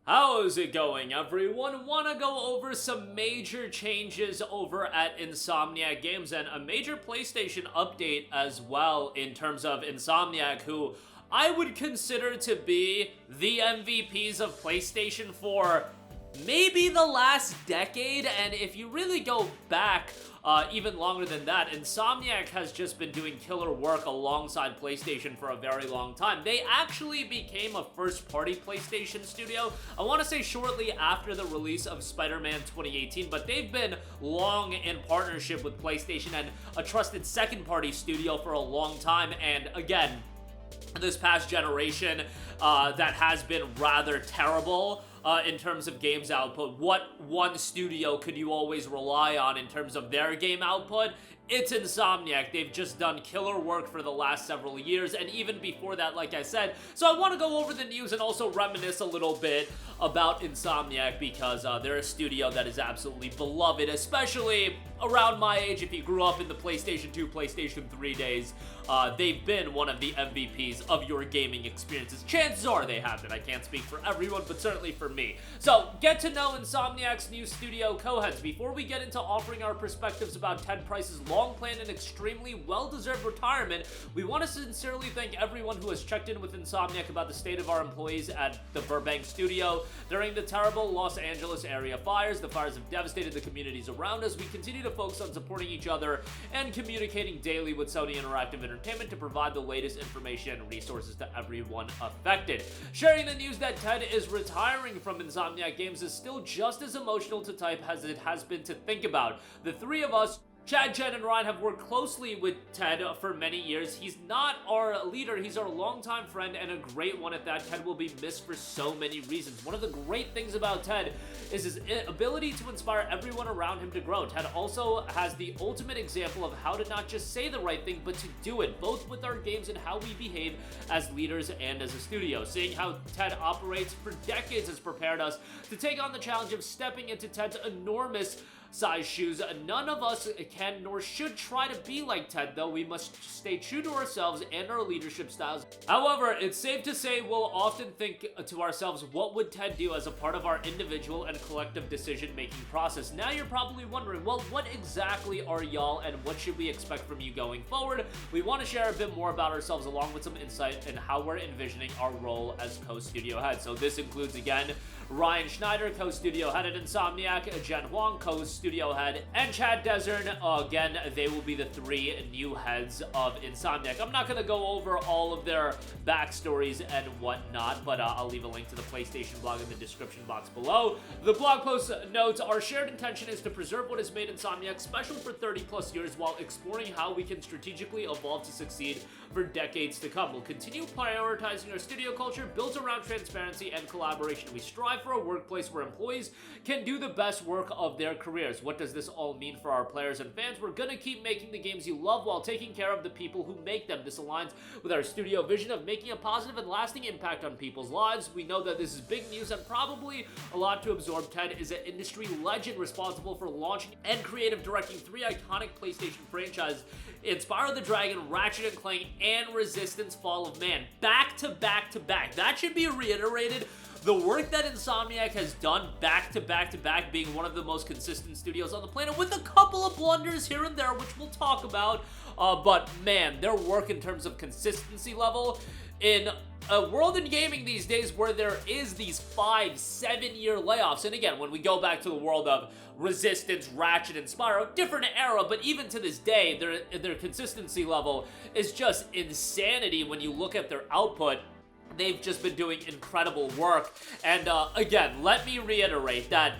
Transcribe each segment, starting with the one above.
How's it going, everyone? Wanna go over some major changes over at Insomniac Games and a major PlayStation update as well in terms of Insomniac, who I would consider to be the MVPs of PlayStation for maybe the last decade, and if you really go back even longer than that, Insomniac has just been doing killer work alongside PlayStation for a very long time. They actually became a first-party PlayStation studio, I want to say shortly after the release of Spider-Man 2018, but they've been long in partnership with PlayStation and a trusted second-party studio for a long time, and again, this past generation that has been rather terrible in terms of games output. What one studio could you always rely on in terms of their game output? It's Insomniac. They've just done killer work for the last several years, and even before that, like I said. So I want to go over the news and also reminisce a little bit about Insomniac because they're a studio that is absolutely beloved, especially around my age. If you grew up in the PlayStation 2, PlayStation 3 days, they've been one of the MVPs of your gaming experiences. Chances are they have been. I can't speak for everyone, but certainly for me. So, get to know Insomniac's new studio co-heads. Before we get into offering our perspectives about Ted Price's long-planned and extremely well-deserved retirement, we want to sincerely thank everyone who has checked in with Insomniac about the state of our employees at the Burbank studio. During the terrible Los Angeles area fires, the fires have devastated the communities around us. We continue to focus on supporting each other and communicating daily with Sony Interactive Entertainment to provide the latest information and resources to everyone affected. Sharing the news that Ted is retiring from Insomniac Games is still just as emotional to type as it has been to think about. The three of us, Chad, Jen, and Ryan, have worked closely with Ted for many years. He's not our leader, he's our longtime friend and a great one at that. Ted will be missed for so many reasons. One of the great things about Ted is his ability to inspire everyone around him to grow. Ted also has the ultimate example of how to not just say the right thing, but to do it, both with our games and how we behave as leaders and as a studio. Seeing how Ted operates for decades has prepared us to take on the challenge of stepping into Ted's enormous size shoes. None of us can nor should try to be like Ted, though. We must stay true to ourselves and our leadership styles. However, it's safe to say we'll often think to ourselves, what would Ted do as a part of our individual and collective decision-making process? Now you're probably wondering, well, what exactly are y'all and what should we expect from you going forward? We want to share a bit more about ourselves along with some insight in how we're envisioning our role as co-studio head. So this includes, again, Ryan Schneider, co-studio head at Insomniac, Jen Huang, co-studio head, and Chad Desern. Again, they will be the three new heads of Insomniac. I'm not going to go over all of their backstories and whatnot, but I'll leave a link to the PlayStation blog in the description box below. The blog post notes, our shared intention is to preserve what has made Insomniac special for 30 plus years while exploring how we can strategically evolve to succeed for decades to come. We'll continue prioritizing our studio culture built around transparency and collaboration. We strive for a workplace where employees can do the best work of their careers. What does this all mean for our players and fans? We're gonna keep making the games you love while taking care of the people who make them. This aligns with our studio vision of making a positive and lasting impact on people's lives. We know that this is big news and probably a lot to absorb. Ted is an industry legend responsible for launching and creative directing three iconic PlayStation franchises: Spyro the Dragon, Ratchet and Clank, and Resistance Fall of Man. Back to back to back. That should be reiterated. The work that Insomniac has done back to back to back, being one of the most consistent studios on the planet, with a couple of blunders here and there, which we'll talk about. But man, their work in terms of consistency level in a world in gaming these days where there is these 5-7 year layoffs. And again, when we go back to the world of Resistance, Ratchet, and Spyro, different era, but even to this day, their consistency level is just insanity when you look at their output. They've just been doing incredible work. And again, let me reiterate that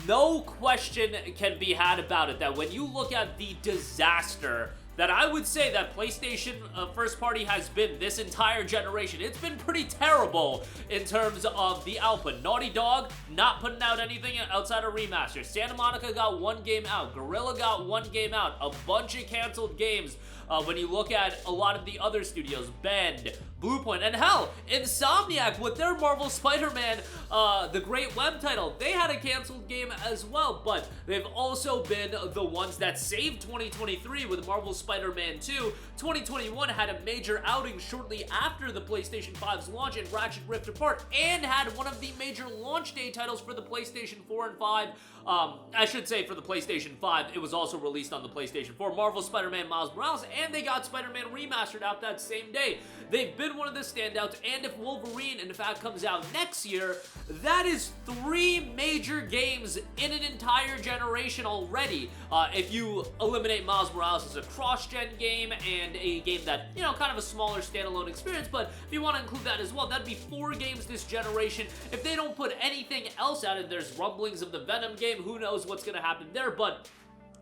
no question can be had about it, that when you look at the disaster that I would say that PlayStation first party has been this entire generation, it's been pretty terrible in terms of the output. Naughty Dog not putting out anything outside of remaster. Santa Monica got one game out. Guerrilla got one game out. A bunch of canceled games When you look at a lot of the other studios, Bend, Bluepoint, and hell, Insomniac with their Marvel Spider-Man, the great web title, they had a canceled game as well, but they've also been the ones that saved 2023 with Marvel Spider-Man 2. 2021 had a major outing shortly after the PlayStation 5's launch in Ratchet Rift Apart, and had one of the major launch day titles for the PlayStation 4 and 5. I should say for the PlayStation 5, it was also released on the PlayStation 4, Marvel Spider-Man Miles Morales, and they got Spider-Man Remastered out that same day. They've been one of the standouts, and if Wolverine, in fact, comes out next year, that is 3 major games in an entire generation already. If you eliminate Miles Morales as a cross-gen game and a game that, you know, kind of a smaller standalone experience, but if you want to include that as well, that'd be 4 games this generation. If they don't put anything else out, and there's rumblings of the Venom game, who knows what's going to happen there, but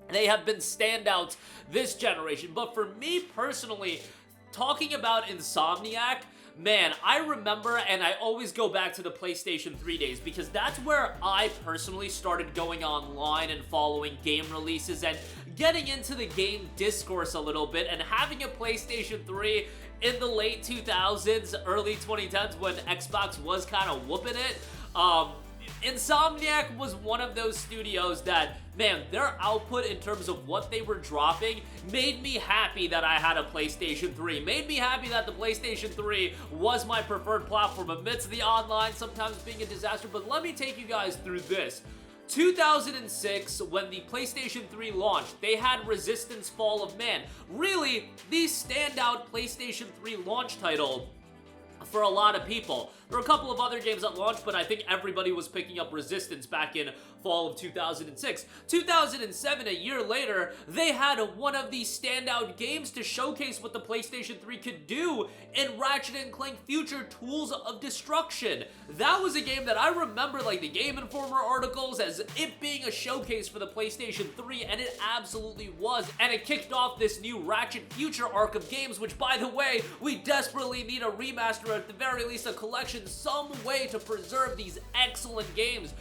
they have been standouts this generation. But for me personally, talking about Insomniac, man, I remember, and I always go back to the PlayStation 3 days, because that's where I personally started going online and following game releases and getting into the game discourse a little bit, and having a PlayStation 3 in the late 2000s, early 2010s, when Xbox was kind of whooping it. Insomniac was one of those studios that, man, their output in terms of what they were dropping made me happy that I had a PlayStation 3. Made me happy that the PlayStation 3 was my preferred platform amidst the online sometimes being a disaster. But let me take you guys through this. 2006, when the PlayStation 3 launched, they had Resistance: Fall of Man. Really, the standout PlayStation 3 launch title for a lot of people. There were a couple of other games that launched, but I think everybody was picking up Resistance back in fall of 2006. 2007, a year later, they had one of the standout games to showcase what the PlayStation 3 could do in Ratchet & Clank Future Tools of Destruction. That was a game that I remember, like, the Game Informer articles as it being a showcase for the PlayStation 3, and it absolutely was. And it kicked off this new Ratchet Future arc of games, which, by the way, we desperately need a remaster, or at the very least a collection, some way to preserve these excellent games.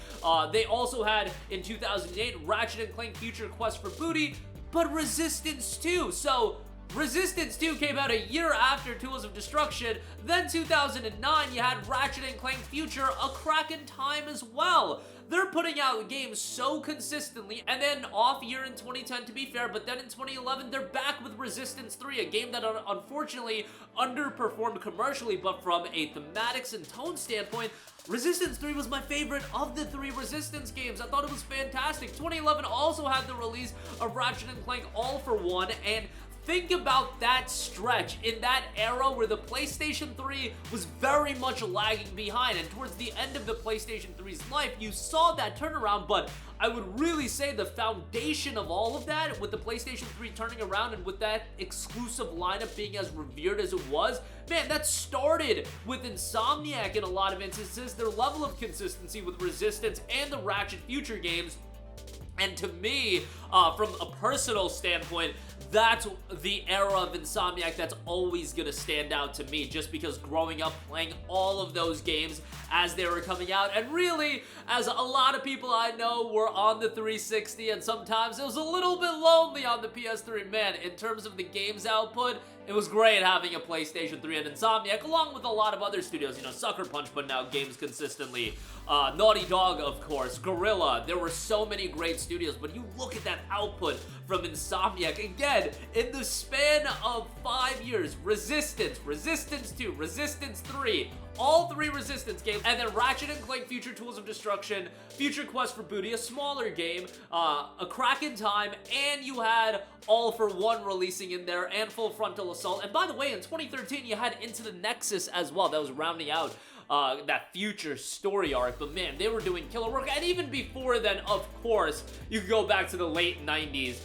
They also had, in 2008, Ratchet & Clank Future Quest for Booty, but Resistance 2. So Resistance 2 came out a year after Tools of Destruction. Then 2009, you had Ratchet & Clank Future: A Crack in Time as well. They're putting out games so consistently, and then off year in 2010 to be fair, but then in 2011 they're back with Resistance 3, a game that unfortunately underperformed commercially, but from a thematics and tone standpoint, Resistance 3 was my favorite of the 3 Resistance games. I thought it was fantastic. 2011 also had the release of Ratchet & Clank All for One, and think about that stretch in that era where the PlayStation 3 was very much lagging behind, and towards the end of the PlayStation 3's life, you saw that turnaround. But I would really say the foundation of all of that, with the PlayStation 3 turning around and with that exclusive lineup being as revered as it was, man, that started with Insomniac in a lot of instances, their level of consistency with Resistance and the Ratchet Future games. And to me, from a personal standpoint, that's the era of Insomniac that's always going to stand out to me, just because growing up playing all of those games as they were coming out, and really, as a lot of people I know were on the 360, and sometimes it was a little bit lonely on the PS3, man, in terms of the games output, it was great having a PlayStation 3 and Insomniac, along with a lot of other studios, you know, Sucker Punch putting out games consistently, Naughty Dog, of course, Guerrilla. There were so many great studios, but you look at that output from Insomniac, again, in the span of 5 years, Resistance, Resistance 2, Resistance 3, all 3 Resistance games, and then Ratchet & Clank Future Tools of Destruction, Future Quest for Booty, a smaller game, A Crack in Time, and you had All for One releasing in there, and Full Frontal Assault. And by the way, in 2013, you had Into the Nexus as well. That was rounding out that Future story arc. But man, they were doing killer work. And even before then, of course, you could go back to the late 90s,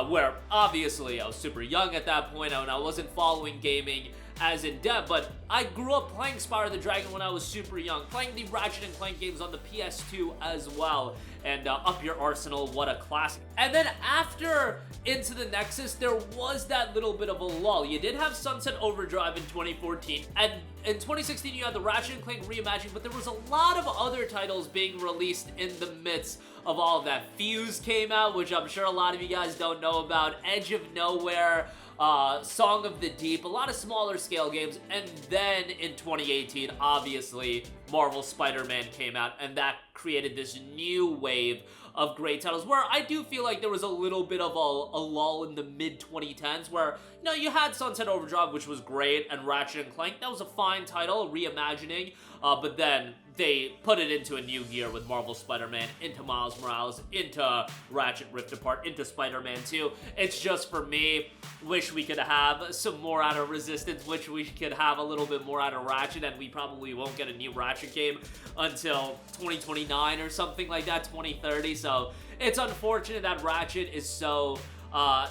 where obviously I was super young at that point, and I wasn't following gaming as in depth, but I grew up playing Spyro the Dragon when I was super young, playing the Ratchet & Clank games on the PS2 as well, and Up Your Arsenal, what a classic. And then after Into the Nexus, there was that little bit of a lull. You did have Sunset Overdrive in 2014, and in 2016 you had the Ratchet & Clank reimagining, but there was a lot of other titles being released in the midst of all of that. Fuse came out, which I'm sure a lot of you guys don't know about. Edge of Nowhere, Song of the Deep, a lot of smaller scale games, and then in 2018, obviously, Marvel Spider-Man came out, and that created this new wave of great titles, where I do feel like there was a little bit of a lull in the mid-2010s, where, you know, you had Sunset Overdrive, which was great, and Ratchet and Clank, that was a fine title, reimagining, but then they put it into a new gear with Marvel Spider-Man, into Miles Morales, into Ratchet Rift Apart, into Spider-Man 2. It's just, for me, wish we could have some more out of Resistance, wish we could have a little bit more out of Ratchet, and we probably won't get a new Ratchet game until 2029 or something like that, 2030, so it's unfortunate that Ratchet is so...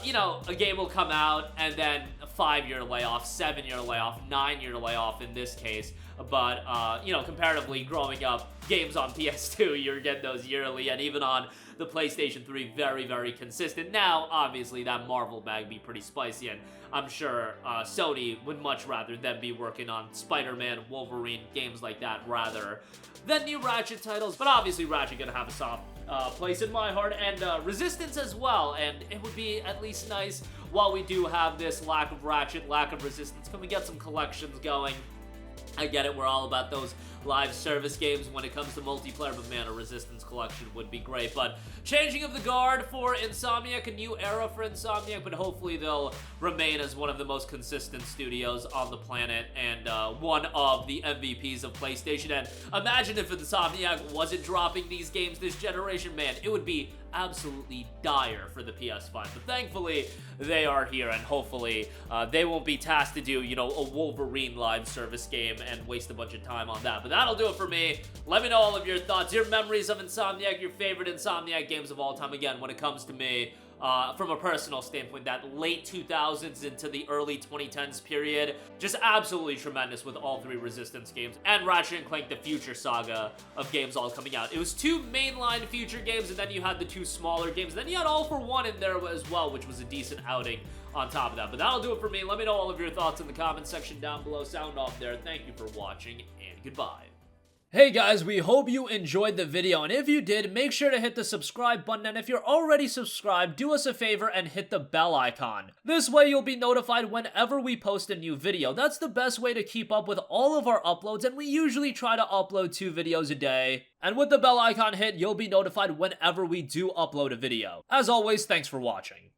you know, a game will come out and then a 5-year layoff, 7-year layoff, 9-year layoff in this case. But, you know, comparatively growing up, games on PS2, you're getting those yearly, and even on the PlayStation 3, very, very consistent. Now, obviously, that Marvel bag be pretty spicy, and I'm sure Sony would much rather them be working on Spider-Man, Wolverine, games like that, rather than new Ratchet titles. But obviously, Ratchet gonna have a soft place in my heart, and Resistance as well, and it would be at least nice, while we do have this lack of Ratchet, lack of Resistance, can we get some collections going? I get it, we're all about those live service games when it comes to multiplayer, but man, a Resistance collection would be great. But changing of the guard for Insomniac, a new era for Insomniac, but hopefully they'll remain as one of the most consistent studios on the planet, and one of the MVPs of PlayStation. And imagine if Insomniac wasn't dropping these games this generation, man, it would be absolutely dire for the PS5, but thankfully they are here, and hopefully they won't be tasked to do, you know, a Wolverine live service game and waste a bunch of time on that. But that'll do it for me. Let me know all of your thoughts, your memories of Insomniac, your favorite Insomniac games of all time. Again, when it comes to me, from a personal standpoint, that late 2000s into the early 2010s period, just absolutely tremendous with all 3 Resistance games, and Ratchet & Clank The Future Saga of games all coming out. It was 2 mainline Future games, and then you had the 2 smaller games, and then you had All for One in there as well, which was a decent outing on top of that. But that'll do it for me. Let me know all of your thoughts in the comment section down below. Sound off there. Thank you for watching, and goodbye. Hey guys, we hope you enjoyed the video, and if you did, make sure to hit the subscribe button, and if you're already subscribed, do us a favor and hit the bell icon. This way you'll be notified whenever we post a new video. That's the best way to keep up with all of our uploads, and we usually try to upload 2 videos a day. And with the bell icon hit, you'll be notified whenever we do upload a video. As always, thanks for watching.